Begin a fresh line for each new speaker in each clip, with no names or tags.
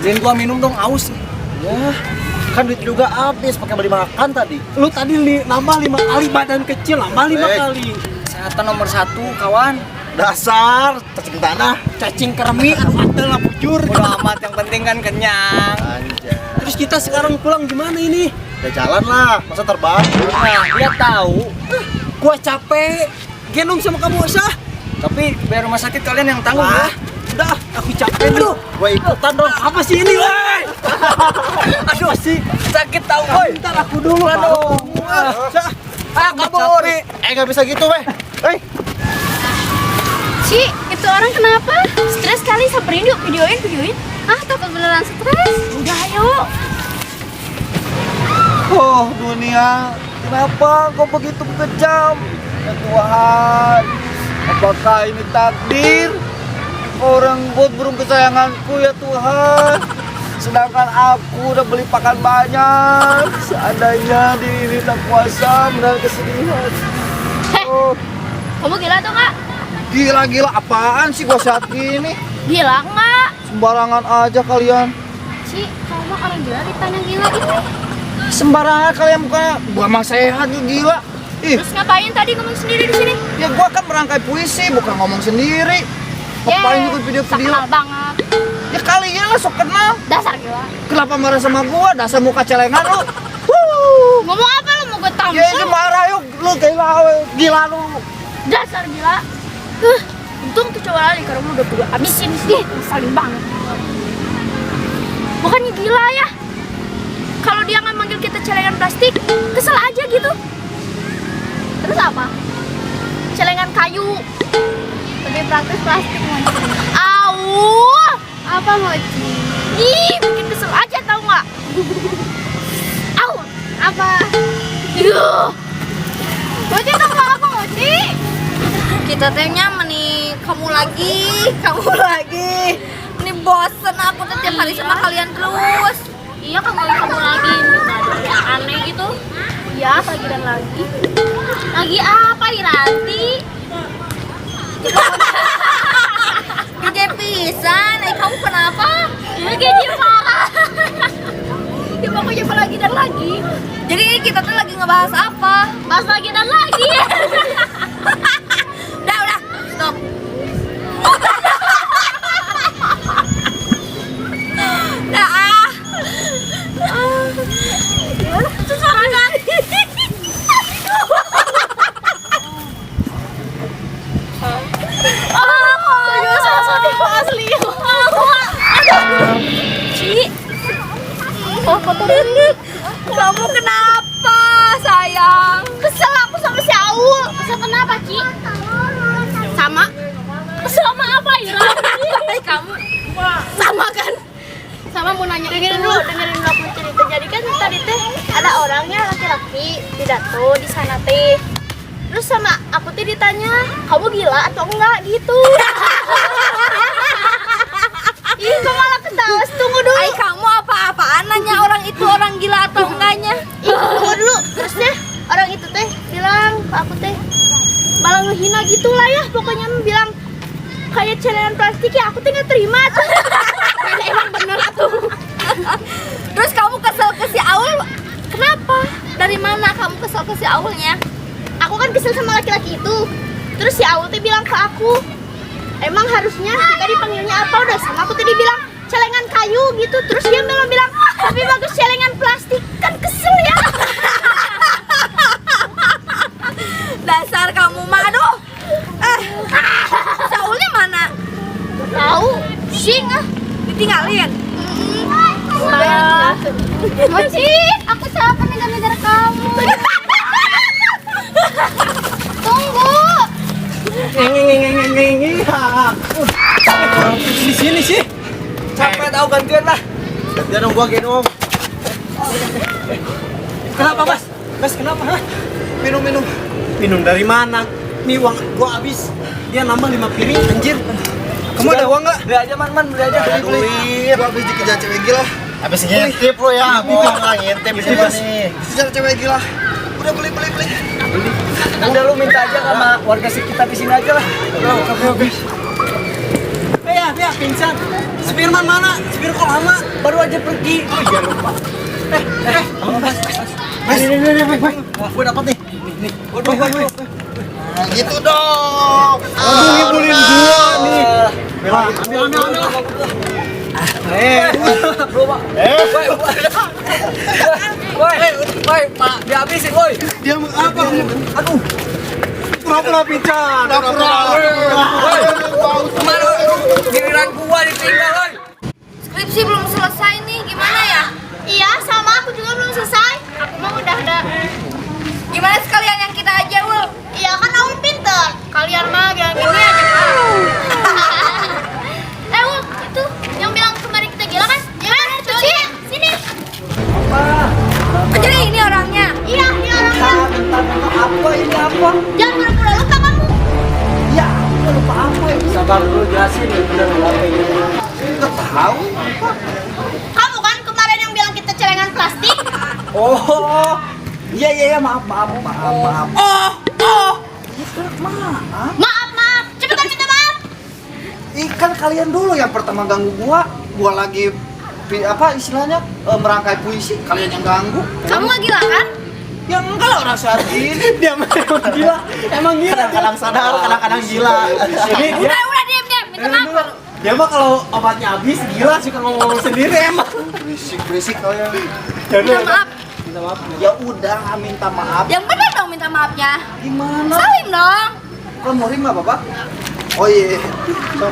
Beliin gua minum dong, aus.
Ya, kan duit juga habis pakai beli makan tadi.
Lu tadi nambah 5 kali badan kecil, nambah 5 kali.
Kesehatan nomor 1, kawan.
Dasar cacing tanah.
Cacing kermi, aduh adalah bujur.
Bodo amat, yang penting kan kenyang.
Anjay.
Terus kita sekarang pulang gimana ini?
Ya jalan lah, masa terbang.
Nah, dia tahu.
Gua capek. Gendong sama kamu, Sah.
Tapi biar rumah sakit kalian yang tanggung
Wah,
ya.
udah, aku capek dulu.
Gua ikutan dong.
Apa sih ini, woi? Aduh sih,
Sakit tahu, boy.
ntar aku dulu.
Aduh.
Sah.
Kabur.
Nggak bisa gitu, weh.
Ci, itu orang kenapa? Stres kali, samperin yuk, videoin. Ah, takut beneran stres. Udah, ayo.
Oh, dunia. Kenapa kau begitu kejam? Ya Tuhan. Apakah ini takdir? Orang buat burung kesayanganku ya Tuhan. Sedangkan aku udah beli pakan banyak. Seandainya diri tak kuasa menahan kesedihan. Oh,
Kamu gila tuh, Kak?
gila apaan sih gua sehat gini?
Gila nggak?
Sembarangan aja kalian.
Ci, kamu mah orang gila ditanya gila ini.
Sembarangan kalian bukan gua mah sehat nih gila. Ih,
Terus ngapain tadi ngomong sendiri di sini?
ya gua kan merangkai puisi bukan ngomong sendiri. Ngapain juga video-video?
Kenal banget.
Ya kalian lah sok kenal.
Dasar gila.
Kenapa marah sama gua? Dasar muka celengan lu.
Ngomong apa lu mau gue tampol?
Ya ini marah yuk lu gila lu.
Dasar gila. Untung tuh cowok lagi karena udah gue habisin sih. Ngeselin banget. Bukannya gila ya? Kalau dia nggak manggil kita celengan plastik, kesel aja gitu. Terus apa? Celengan kayu. Lebih praktis plastik mochi. Au! Apa mochi? Ih, bikin kesel aja tau nggak? Au! Apa? Yuh! Mochi tau nggak apa mochi? Kita tehnya nih kamu lagi. Ini bosen aku tuh tiap hari sama kalian terus. Iya kamu lagi. Ya aneh gitu. Iya lagi dan lagi. Lagi apa Iranti? Gede pisan. Kamu kenapa? Gede parah. Ya pokoknya lagi dan lagi. Jadi ini kita tuh lagi ngebahas apa? Bahas lagi dan lagi. Udah, stop. Sesorangan. Asli. Ci. Kamu kenapa, sayang? Kesel aku sama si Aul. Kesel kenapa, Ci? Sama apa, Ira? Kamu sama kan? Sama mau nanya dengerin dulu aku cerita. Jadi kan tadi teh ada orangnya laki-laki pidato di sana teh. Terus sama aku teh ditanya, kamu gila atau enggak gitu. Ih, kok malah ketawa? Tunggu dulu. Ay, kamu apa-apaan nanya orang itu orang gila atau enggaknya? Ih, tunggu dulu. Terusnya orang itu teh bilang ke aku teh malah ngehina gitulah ya. Pokoknya bilang kayak celengan plastik ya, aku tuh nggak terima tuh. Emang bener tuh. Terus kamu kesel ke si Aul? Kenapa? Dari mana kamu kesel ke si Aulnya? Aku kan kesel sama laki-laki itu. Terus si Aul tuh bilang ke aku, emang harusnya kita dipanggilnya apa? Udah sama aku tadi bilang celengan kayu gitu. Terus dia malah bilang, tapi bagus celengan plastik. Kan kesel ya. Dasar kamu mah, aduh. Saulnya mana? Tahu, sing ditinggalin. Mochi, aku siapa negara kamu? Tunggu.
Di sini sih.
Capek tahu gantian lah.
Gantian dong gua gendong.
Kenapa, Mas? Mas, kenapa? Hah?
Minum.
Minum dari mana? Nih uang gua habis. Dia nambah 5 piring, anjir.
Kamu ada uang nggak? Beli aja man, beli aja.
Duit, gua habis dikejar cewek gila. Habis ngintip lo ya, bohong lah ngintip di sini nih. Dikejar cewek gila. Udah beli.
Udah lu minta aja sama warga sekitar di sini aja lah.
Oke. Ya. pingsan. Si Firman mana? Si Firman kok lama? Baru aja pergi. Oh iya lupa. Mas, gue dapat nih. Nih. Waduh.
Nah, gitu dong.
Ngibulin gua nih. Ambil. Woi, Pak, dihabisin, woi.
Dia mau apa?
Aduh. Pura-pura pingsan.
Kemana? Giliran gua ditinggal, woi.
Skripsi belum selesai nih, gimana ya? Iya, sama aku juga belum selesai. Aku mah udah ada. Gimana sekalian yang kita aja, Wul? Iya, kan Aul pinter. Kalian mah gini aja. Wul, itu yang bilang kemarin kita gila kan? Gimana itu sih? Sini. Jadi ini orangnya. Iya, ini orangnya.
Apa ini apa?
Jangan pura-pura lupa kamu.
Ya, aku lupa apa ya? Sabar dulu jelasin ya, bener apa ini.
Enggak tahu.
Kamu kan kemarin yang bilang kita celengan plastik?
Oh. Iya, maaf. Oh. Gitu, maaf.
Maaf. Cepetan minta maaf.
Ikan kalian dulu yang pertama ganggu gua lagi apa istilahnya merangkai puisi, kalian yang ganggu.
Kamu gak gila kan?
Ya enggak lah orang saat ini.
Dia emang gila. Emang gila.
Kadang-kadang sadar, kadang-kadang gila.
Ini dia,
Udah diam. Minta maaf.
dia mah kalau obatnya habis gila suka ngomong sendiri emang.
Berisik kalian.
Minta maaf.
Minta maaf.
Ya udah, minta maaf.
Yang benar dong minta maafnya.
Gimana?
Salim dong.
Kan murim nggak Bapak? Oh iya.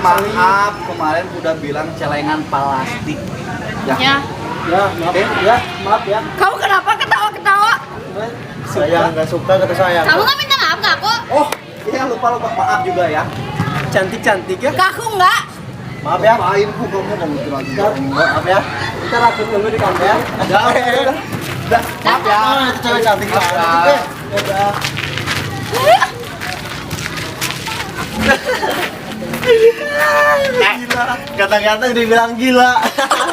Maaf, kemarin udah bilang celengan plastik.
Ya.
Ya, maaf ya.
Kamu kenapa ketawa-ketawa?
Saya nggak suka kata saya.
Kamu kan minta maaf gak kok?
Oh, iya lupa maaf juga ya.
Cantik ya.
Ke aku enggak.
Maaf ya. Main bu kamu lagi. Maaf ya.
Kita rakit dulu di kantor ya.
Udah, maaf ya. Itu cewek cantik banget. Udah.
Gila. Kata-kata dibilang gila.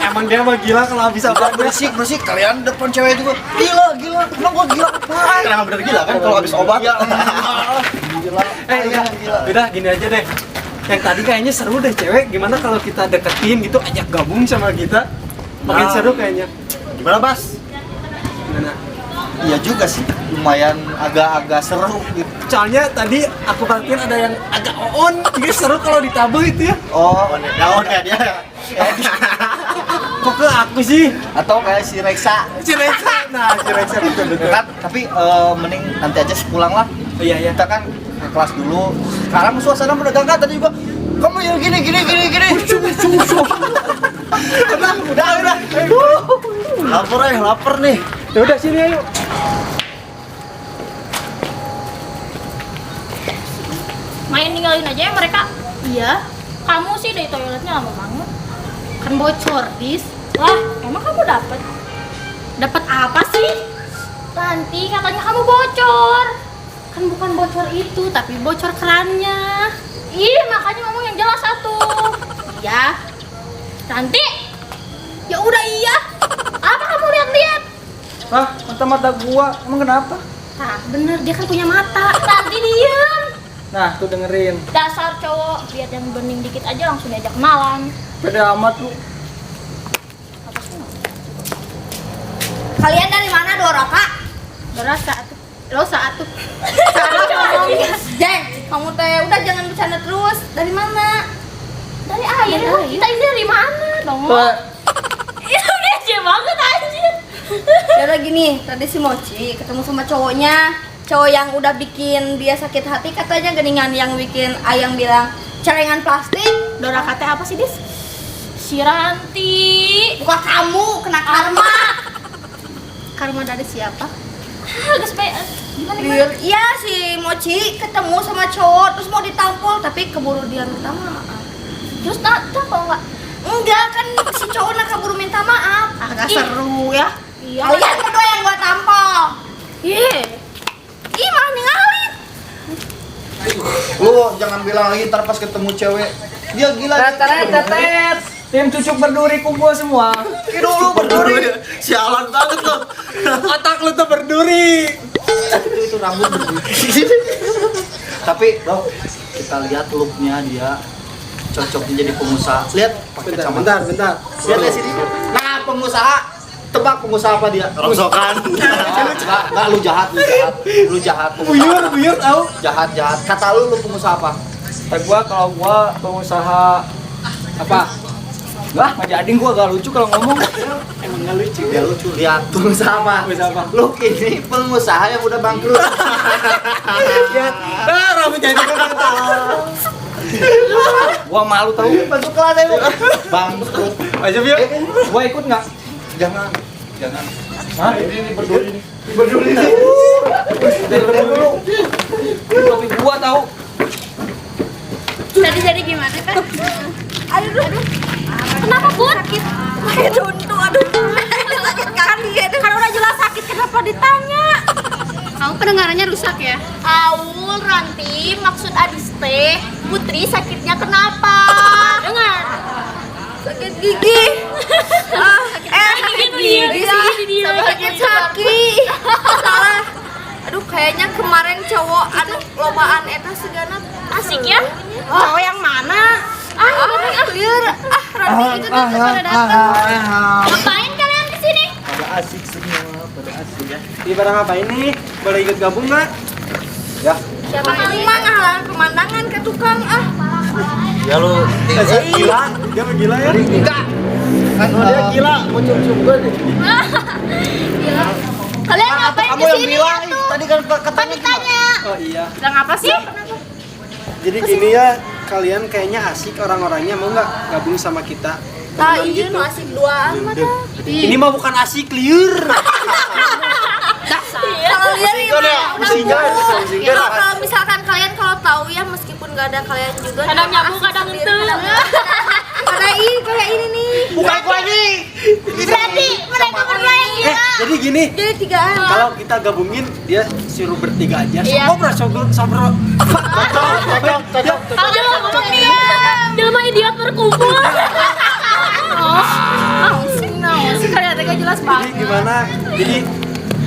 Emang dia mah gila kalau bisa
Berisik kalian depan cewek juga. Gila. Emang gua gila apaan? Kenapa bener gila kan kalau habis obat? Ya gila.
Udah gini aja deh. Yang tadi kayaknya seru deh cewek. Gimana kalau kita deketin gitu, ajak gabung sama kita? Makin
Nah.
seru kayaknya.
Gimana, Bas?
Gimana?
Iya juga sih. Lumayan agak-agak seru gitu.
Soalnya tadi aku perhatiin ada yang agak on. Jadi seru kalau ditabel itu ya.
Oh, daun ya dia.
Kok ke aku sih?
Atau kayak si Reksa.
Cireksa. Nah, Cireksa betul.
Kan, tapi mending nanti aja pulang lah.
Iya.
Kita kan ke kelas dulu. Sekarang suasana menegangkan tadi juga. Kamu yang gini. Udah. Lapar nih.
Ya udah sini ayo.
Main ninggalin aja ya mereka. Iya. Kamu sih dari toiletnya lama banget. Kan bocor, Dis. Lah, emang kamu dapat? Dapat apa sih? Nanti katanya kamu bocor. Kan bukan bocor itu, tapi bocor kerannya. Ih, makanya ngomong yang jelas atuh. Iya. Nanti. Ya udah iya. Apa kamu lihat-lihat?
Hah, mata gua, emang kenapa?
Nah, bener dia kan punya mata. Nanti diem.
Nah, tuh dengerin.
Dasar cowok, lihat yang bening dikit aja langsung diajak kenalan.
Beda amat lu.
Kalian dari mana, Doraka? Doraka tuh. Lo saat tuh. Jeng, kamu teh udah jangan bercanda terus. Dari mana? Dari air. Kita ini dari mana dong? Itu dia banget anjir.
Karena gini, tadi si Mochi ketemu sama cowoknya, cowok yang udah bikin dia sakit hati katanya geningan yang bikin Ayang bilang celengan plastik.
Doraka teh apa sih, Dis? Si Ranti.
Bukan kamu, kena karma.
Karma dari siapa? Geus bae. Gimana?
Iya si Mochi ketemu sama cowok terus mau ditampol tapi keburu dia minta maaf.
Terus tampol enggak?
Enggak kan si cowok nak keburu minta maaf. Agak
Ih.
seru ya.
Iya.
Kalian berdua yang gua tampol.
Iya. Ih, malah ninggalin.
Lu jangan bilang lagi ntar pas ketemu cewek. Dia gila.
Tetet. Tim cucuk berduri kumpul semua.
Dulu berduri. Sialan banget tuh.
Otak lu tuh berduri.
Itu rambut berduri. Tapi bro, kita lihat looknya dia cocok menjadi pengusaha. Lihat pakai kacamata.
Bentar.
Lihat ya sini. Nah, pengusaha. Tebak pengusaha apa dia? Rongsokan. Enggak, lu jahat. Lu jahat.
Buyur tahu.
Jahat. Kata lu pengusaha apa?
Kalau gua pengusaha apa? Wah, Pak Jading gua gak lucu kalau ngomong. Emang gak lucu.
Ya lucu. Lihat pengusaha apa? Lu ini pengusaha yang udah bangkrut.
Lihat. Rambut jadi kan tahu. Gua malu tahu.
Masuk kelas aja. Bangkrut.
Ayo yuk. Gua ikut enggak?
Jangan.
Hah? Ini berduri nih. Dulu. Tapi gua tahu.
Jadi gimana kan? Aduh. Kenapa Bun? Aduh. Sakit kaki. Kan udah jelas sakit, kenapa ditanya? Kamu pendengarannya rusak ya? Aul, Ranti, maksud Adis teh, Putri sakitnya kenapa? Dengar. Sakit gigi. Sakit. Salah. Aduh, kayaknya kemarin cowok anu lobaan eta segana asik ya? Cowok yang mana? Clear. Ranti itu tuh pada datang. Ngapain kalian di sini?
Pada asik semua, pada asik ya.
Di barang apa ini? Boleh ikut gabung nggak?
Ya.
Siapa yang mah ngahalang pemandangan ke tukang
Ya lu
Gila. Dia mah gila ya.
enggak. Kan dia gila, mau cium-cium gue nih.
Gila. Kalian ngapain
Kamu
di
yang
sini?
bilang tadi kan katanya
Tanya.
Oh iya.
Sedang apa sih?
Jadi gini ya, kalian kayaknya asik orang-orangnya mau nggak gabung sama kita?
Nah,
Temenan
iya
gitu.
nu asik duaan mah dah.
Ini mah bukan asik liur.
Kalau liar ini mah
Kalau
kalau misalkan kalian kalau tahu ya meskipun nggak ada kalian juga
Kadang
jangan
nyambung,
asik
kadang
sendiri,
entu.
kayak ini nih.
bukan gua ini.
Berarti mereka berdua yang gila.
Jadi gini,
Jadi tigaan.
kalau kita gabungin dia suruh bertiga aja.
Iya.
Sobro.
Kalau ngomong dia mah idiot berkumpul. Kalian gak jelas
Jadi
banget.
gimana? Jadi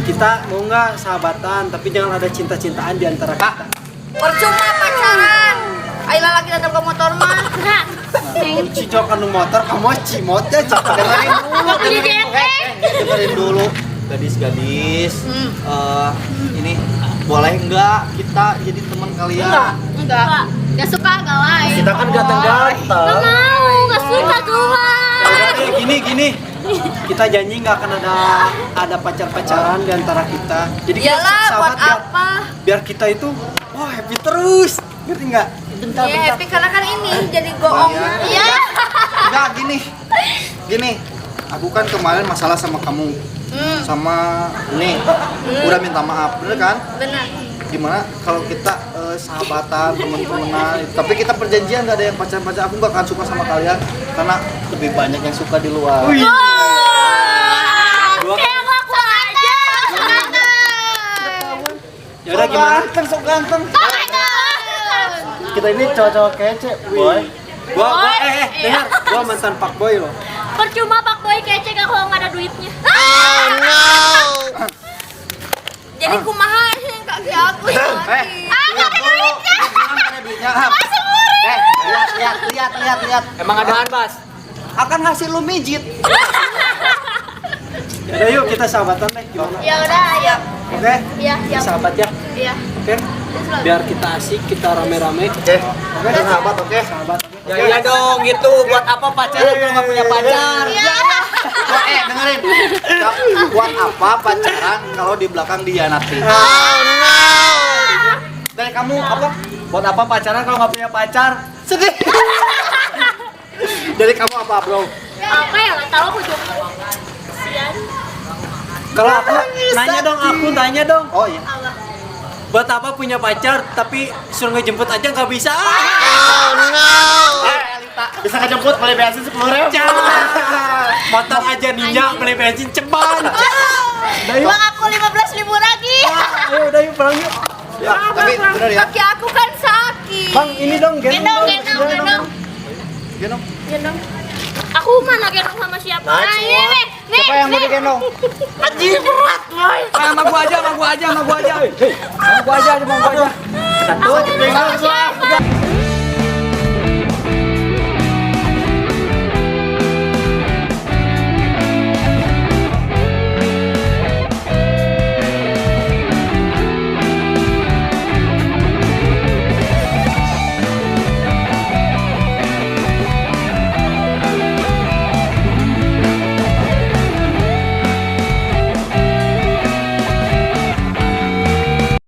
kita mau nggak sahabatan, tapi jangan ada cinta-cintaan di antara kita.
Percuma pacaran. Ayolah lagi datang ke motor mah.
Nah,
Cicok anu motor, kamu cimotnya cicok.
waktu di DNT.
Dengerin dulu, gadis-gadis. Ini boleh nggak kita jadi teman kalian?
Enggak. Gak suka galai.
Kita kan ganteng-ganteng.
Gak mau, gak suka Tuhan.
Gini. Kita janji nggak akan ada pacar-pacaran di antara kita. Jadi kita
Iyalah buat
sahabat
apa?
biar kita itu happy terus. Ngerti nggak?
Ya happy karena kan ini jadi goong.
Iya.
Enggak gini. Aku kan kemarin masalah sama kamu, sama nih, udah minta maaf, bener kan?
Benar.
Gimana kalau kita sahabatan, teman-temanan, tapi kita perjanjian nggak ada yang pacar-pacar. Aku nggak akan suka sama kalian karena lebih banyak yang suka di luar.
Kayak ngaku aja.
Ya udah gimana?
Sok ganteng.
Oh my god.
Kita ini cowok-cowok kece, boy.
Gua
Boy.
dengar, gua mantan Pak Boy loh.
Percuma Pak Boy kece gak kalau nggak ada duitnya.
Jadi kumaha yang kaki aku lagi.
Lihat dulu. Ada duitnya. Lihat.
Emang ada Bas?
Akan ngasih lu mijit.
Ya udah yuk kita sahabatan deh gimana?
Ya udah, ayo.
Oke?
Iya,
Kita sahabat ya.
Iya.
Oke? Biar kita asik, kita rame-rame.
Oke, sahabat, oke.
Sahabat.
Ya iya dong gitu, buat apa pacaran kalau nggak punya pacar?
Dengerin. Buat apa pacaran kalau di belakang dihianati? Dari kamu apa?
Buat apa pacaran kalau nggak punya pacar?
Sedih. Dari kamu apa, bro?
Apa ya, nggak tahu ujungnya. Kasian.
Kalau aku tanya dong.
Oh iya.
Buat apa punya pacar tapi suruh ngejemput aja nggak bisa?
Bisa ngejemput beli bensin 10.000.
Motor aja ninja beli bensin ceban. Udah yuk.
Uang aku 15.000 lagi.
Ayo udah yuk pulang yuk.
Ya, tapi bener ya.
Kaki aku kan sakit.
Bang ini dong
Gendong.
Gendong.
Aku mana gendong sama siapa? Nah, ini nih.
Siapa yang mau digendong?
Anjir berat, boy.
Sama gua aja. Sama gua aja.
Satu.
Aku gendong sama siapa?